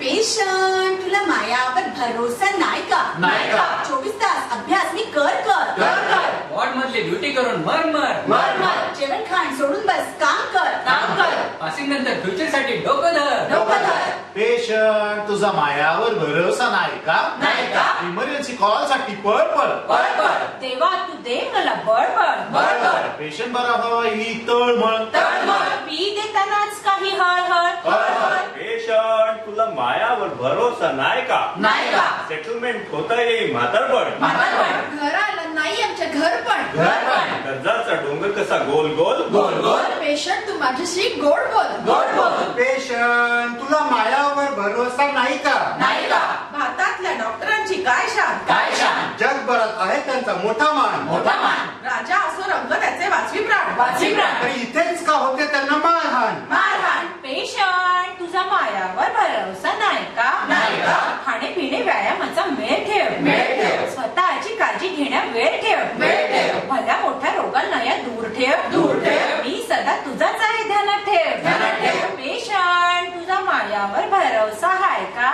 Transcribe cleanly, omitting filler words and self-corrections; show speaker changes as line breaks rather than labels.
Patient तुला मायावर भरोसा नाही का? 24 तास अभ्यास मी कर
वॉर्ड मधली ड्युटी करून मर
जेवण खाण सोडून बस काम कर
पासिंग नंतर फ्युचर साठी डोकं धर
पेशंट तुझा मायावर भरोसा नाही का? इमर्जन्सी कॉल साठी पळ
देवा तू दे मला बळबळ
पेशंट बरा हवा ही तळमळ
पी देतानाच काही हळहळ
पेशंट तुला मायावर भरोसा नाही का? सेटलमेंट होता येईल म्हातारपण
घर आलं नाही आमच्या घर पण
कर्जाचा डोंगर कसा गोल
पेशंट तू माझ्याशी गोड बोल
पेशंट तुला मायावर भरोसा नाही का?
भारतातल्या डॉक्टरांची काय शान
जगभरात आहे त्यांचा मोठा मान
राजा असो रंग त्याचे वाचवी प्राण
तरी इथेच का होते त्यांना मारहाण
पेशंट तुझा मायावर भरोसा नाही का? खाणे व्यायामाचा मेळ ठेव स्वतःची काळजी घेण्या वेळ ठेव भल्या मोठ्या रोगांना या दूर ठेव मी सदा तुझाच आहे ध्यानात ठेव पेशंट तुझा मायावर भरोसा हाय का?